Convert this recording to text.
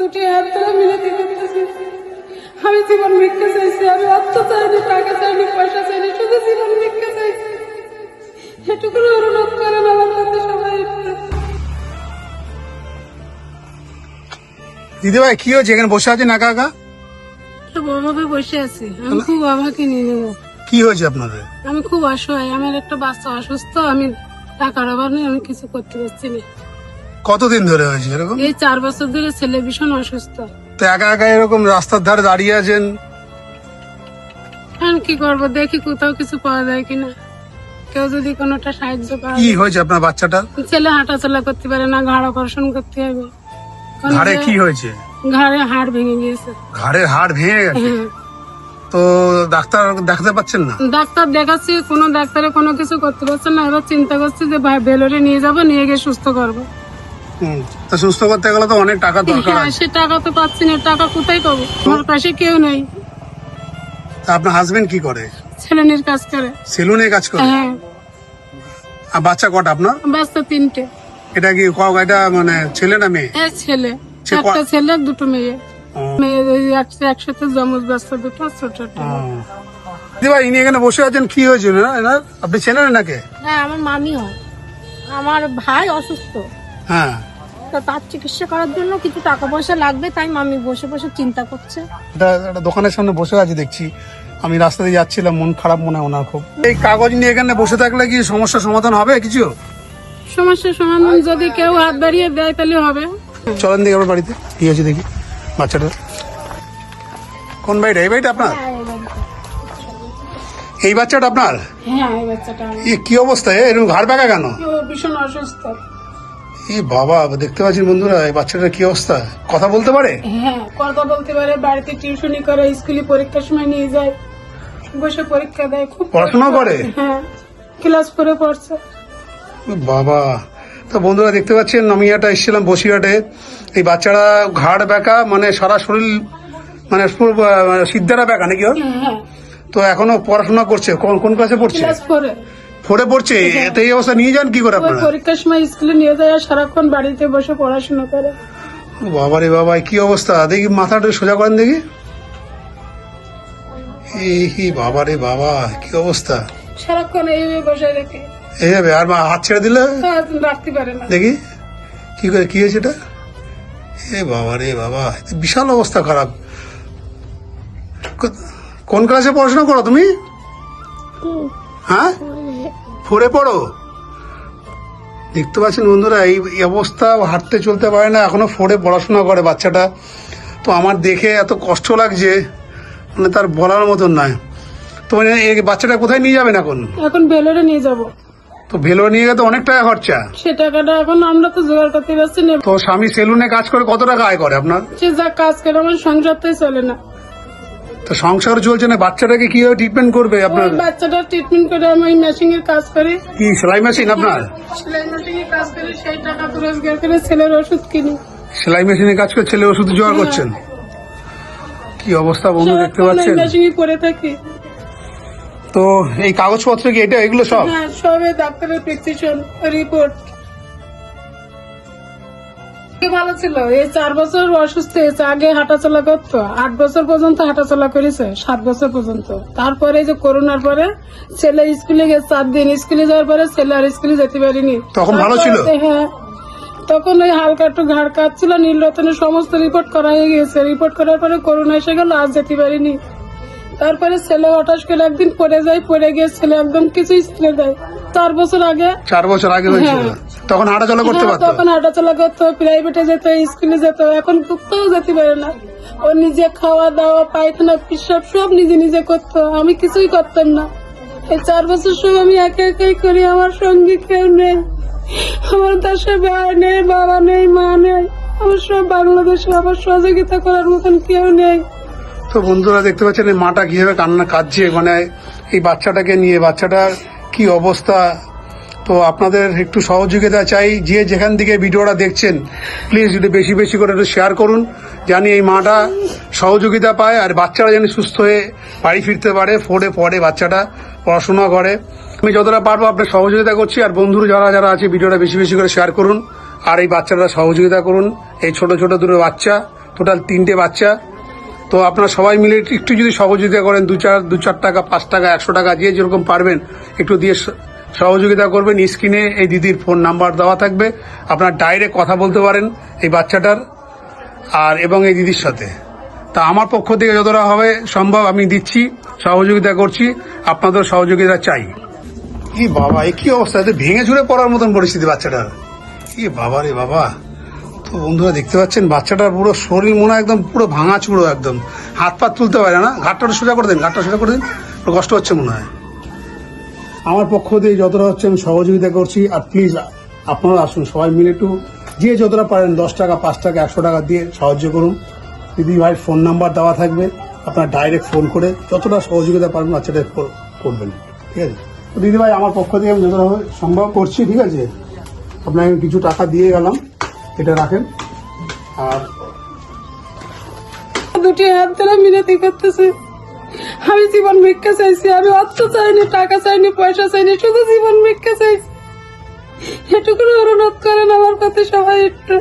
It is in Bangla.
দুটি হাত ধরে মিনতি করতেছি, আমি জীবন ভিক্ষা চাইছি, আমি অর্থ চাইনি, টাকা চাইনি, পয়সা চাইনি, শুধু জীবন ভিক্ষা চাইছি। এটুকু অনুরোধ করেন আমার কাছে সবাই। দিদি ভাই কি হয়েছে এখানে বসে আছেন একা একা? অভাবে বসে আছি, আমি খুব অভাবে নিয়ে নেবো। কি হয়েছে আপনাদের? আমি খুব অসহায়, আমার একটা বাচ্চা অসুস্থ, আমি টাকার অভাব নেই, আমি কিছু করতে পারছি না। কতদিন ধরে হয়েছে এরকম? এই 4 বছর ধরে ছেলে ভীষণ অসুস্থ। তো একা একা এরকম রাস্তার ধারে দাঁড়িয়ে আছেন? এখন কি করবো, দেখি কোথাও কিছু পাওয়া যায় কিনা, কেউ যদি কোনোটা সাহায্য করে। কি হয়েছে আপনার বাচ্চাটার? ছেলে হাঁটাচলা করতে পারে না, ঘাড় অপারেশন করতে হবে। ঘাড়ে কি হয়েছে? ঘাড়ে হাড় ভেঙে গিয়েছে। ঘাড়ের হাড় ভেঙে গেছে? হ্যাঁ, তো ডাক্তার দেখাতে পাচ্ছেন না? ডাক্তার দেখাচ্ছি, কোনো ডাক্তারে কোনো কিছু করতে পারছে না। এবার চিন্তা করছি যে ভাই বেলোরে নিয়ে যাবো, নিয়ে গিয়ে সুস্থ করবো। তা সুস্থ করতে গেলে তো অনেক টাকা দরকার হ্যাঁ, আছে। সে টাকা তো পাচ্ছি না, টাকা কোথায় পাবো? আমার পাশে কেউ নেই। তা আপনার হাজবেন্ড কি করে? ছেলেনের কাজ করে। সেলুনে কাজ করে? হ্যাঁ, আর বাচ্চা কটা আপনার? বাচ্চা 3টে। এটা কি এটা মানে ছেলে না মেয়ে? ছেলে, সে একটা ছেলে, 2টো মেয়ে। ও। মেয়ে একসাথে জমজ বাচ্চা 2টো, ছোট ছোট। দিদি ভাই ইনি এখানে বসে আছেন, কি হয়েছে না? আপনি চেনেন নাকি? হ্যাঁ, আমার মামি হয়। আমার ভাই অসুস্থ, হ্যাঁ। তা তার চিকিৎসা করার জন্য কিছু টাকা পয়সা লাগবে, তাই মামি বসে বসে চিন্তা করছে। এটা একটা দোকানের সামনে বসে আছে দেখছি, আমি রাস্তা দিয়ে যাচ্ছিলাম, মন খারাপ মনে হয় ওনার খুব। এই কাগজ নিয়ে এখানে বসে থাকলে কি সমস্যার সমাধান হবে কিছু? সমস্যার সমাধান যদি কেউ হাত বাড়িয়ে দেয় তাহলে হবে। চলেন দেখি আমার বাড়িতে কি হয়েছে দেখি বাচ্চাটা। কোন বাড়িটা? এই বাড়িটা আপনার? এই বাচ্চাটা আপনার? হ্যাঁ, এই বাচ্চাটা আমার। কি অবস্থা এরকম ঘাড় ব্যাকা কেন? ও ভীষণ অসুস্থ। বাবা দেখতে পাচ্ছেন বন্ধুরা, এই বাচ্চাটার কি অবস্থা, কথা বলতে পারে? হ্যাঁ, কথা বলতে পারে, বাড়িতে টিউশনি করে, স্কুলে পরীক্ষার সময় নিয়ে যায়, বসে পরীক্ষা দেয়, খুব পড়াশোনা করে? হ্যাঁ, ক্লাস 4-এ পড়ছে। বাবা, তো বন্ধুরা দেখতে পাচ্ছেন, আমি এটা এসেছিলাম বসিরহাটে। এই বাচ্চারা ঘাড় ব্যাকা, মানে সারা শরীর মানে সিদ্ধারা ব্যাকা নাকি ওর? হ্যাঁ, তো এখনো পড়াশোনা করছে? কোন ক্লাসে পড়ছে? ক্লাস 4-এ। 4-এ পড়ছে? তো এই অবস্থা নিয়ে যান কি করে ওই আপনারা? পরীক্ষার সময় স্কুলে নিয়ে যায় আর সারাক্ষণ বাড়িতে বসে পড়াশোনা করে। বাবা রে বাবা, কি অবস্থা, দেখি মাথাটা সোজা করেন দেখি। এই বাবা রে বাবা, কি অবস্থা, সারাক্ষণ এইভাবে বসে রেখে এইভাবে। আর হাত ছেড়ে দিলে রাখতে পারে না। দেখি কি করে, কি হয়েছে এটা? এ বাবা রে বাবা, বিশাল অবস্থা খারাপ। কোন ক্লাসে পড়াশোনা করো তুমি? হ্যাঁ, 4-এ পড়ো? দেখতে পাচ্ছেন বন্ধুরা, এই অবস্থা, হাঁটতে চলতে পারে না, এখনো 4-এ পড়াশোনা করে বাচ্চাটা। তো আমার দেখে এত কষ্ট লাগছে, মানে তার বলার মতন নয়। তো এই বাচ্চাটা কোথায় নিয়ে যাবেন এখন? এখন বেলোরে নিয়ে যাব। তো ভেলোর নিয়ে গেলে তো অনেক টাকা খরচা। সে টাকাটা এখন আমরা তো জোগাড় করতে পারছি না। তো স্বামী সেলুনে কাজ করে কত টাকা আয় করে আপনার? সে যা কাজ করে আমার সংসারটাই চলে না। তো সংসার চলছে না, বাচ্চাটাকে কিভাবে ট্রিটমেন্ট করবে আপনার? ওই বাচ্চাটা ট্রিটমেন্ট করে আমি মেশিন এর কাজ করি। কি সেলাই মেশিন আপনার? সেলাই মেশিন এর কাজ করে সেই টাকা তো রোজগার করে ছেলের ওষুধ কিনি। সেলাই মেশিনে কাজ করে ছেলে ওষুধ জোগাড় করছেন? কি অবস্থা বন্ধু দেখতে পাচ্ছেন। মেশিনই করে থাকি। তো এই কাগজপত্র কি এটা এগুলো সব? হ্যাঁ, সবে ডাক্তারের প্রেসক্রিপশন, রিপোর্ট। ভালো ছিল, এই 4 বছর অসুস্থ হয়েছে। আগে হাঁটাচলা করতো, 8 বছর পর্যন্ত হাঁটাচলা করেছে, 7 বছর পর্যন্ত। তারপরে যে করোনার পরে ছেলে স্কুলে গেছে, 4 দিন স্কুলে যাওয়ার পরে ছেলে আর স্কুলে যেতে পারিনি। তখন ভালো ছিল? হ্যাঁ, তখন ওই হালকা একটু ঘাড় কাটছিল, নীলরতনের সমস্ত রিপোর্ট করা হয়ে গেছে। রিপোর্ট করার পরে করোনা এসে গেল, আর যেতে পারিনি। তারপরে ছেলে হঠাৎ করে একদিন পড়ে যায়, পড়ে গিয়ে ছেলে একদম কিছুই ছেড়ে দেয়। 4 বছর আগে। 4 বছর আগে হয়েছিল? তখন হাঁটাচলা করতে হ্যাঁ, পারতো? তখন হাঁটাচলা করতো, প্রাইভেটে যেত, স্কুলে যেত। এখন কোথাও যেতে পারে না। ও নিজে খাওয়া দাওয়া, পায়খানা, পেশাব সব নিজে নিজে করতো, আমি কিছুই করতাম না। এই 4 বছর সব আমি একে একাই করি। আমার সঙ্গে কেউ নেই, আমার দেশে ভাই নেই, বাবা নেই, মা নেই। আমার সব বাংলাদেশে, আমার সহযোগিতা করার মতন কেউ নেই। তো বন্ধুরা দেখতে পাচ্ছেন এই মাটা কিভাবে কান্না কাঁদছে, মানে এই বাচ্চাটাকে নিয়ে, বাচ্চাটার কি অবস্থা। তো আপনাদের একটু সহযোগিতা চাই, যে যেখান থেকে ভিডিওটা দেখছেন প্লিজ যদি বেশি বেশি করে একটু শেয়ার করুন, জানি এই মাটা সহযোগিতা পায় আর বাচ্চারা যেন সুস্থ হয়ে বাড়ি ফিরতে পারে। 4-এ পড়ে বাচ্চাটা, পড়াশোনা করে। আমি যতটা পারবো আপনার সহযোগিতা করছি। আর বন্ধুরা যারা যারা আছে ভিডিওটা বেশি বেশি করে শেয়ার করুন আর এই বাচ্চারা সহযোগিতা করুন। এই ছোট ছোট দুটো বাচ্চা টোটাল 3টে বাচ্চা। তো আপনারা সবাই মিলে একটু যদি সহযোগিতা করেন, 2-4 টাকা, 5 টাকা, 100 টাকা, যে যেরকম পারবেন একটু দিয়ে সহযোগিতা করবেন। স্ক্রিনে এই দিদির ফোন নাম্বার দেওয়া থাকবে, আপনারা ডাইরেক্ট কথা বলতে পারেন এই বাচ্চাটার আর এবং এই দিদির সাথে। তা আমার পক্ষ থেকে যতটা হবে সম্ভব আমি দিচ্ছি, সহযোগিতা করছি, আপনাদের সহযোগিতা চাই। কি বাবা, এ কি অবস্থা, এতে ভেঙে ঝুড়ে পড়ার মতন পরিস্থিতি বাচ্চাটার। কি বাবা রে বাবা। তো বন্ধুরা দেখতে পাচ্ছেন বাচ্চাটার পুরো শরীর মনে হয় একদম পুরো ভাঙা চুড়ো, একদম হাত পা তুলতে পারে না। ঘাটটা সোজা করে দিন, ঘাটটা সোজা করে দিন, কষ্ট হচ্ছে মনে হয়। আমার পক্ষ থেকে যতটা হচ্ছে আমি সহযোগিতা করছি। আর প্লিজ আপনারা আসুন, সবাই মিলে একটু যে যতটা পারেন 10 টাকা, 5 টাকা, 100 টাকা দিয়ে সাহায্য করুন। দিদি ভাইয়ের ফোন নাম্বার দেওয়া থাকবে, আপনারা ডাইরেক্ট ফোন করে যতটা সহযোগিতা পারবেন বাচ্চাটা করবেন, ঠিক আছে? তো দিদি ভাই আমার পক্ষ থেকে আমি যতটা সম্ভব করছি, ঠিক আছে? আপনাকে কিছু টাকা দিয়ে গেলাম, এটা রাখেন। আর দুটি হাত ধরে মিনতি করতেছে, আমি জীবন ভিক্ষা চাইছি, আমি অর্থ চাইনি, টাকা চাইনি, পয়সা চাইনি, শুধু জীবন ভিক্ষা চাইছি। এটুকু অনুরোধ করেন আমার প্রতি সবাই একটু।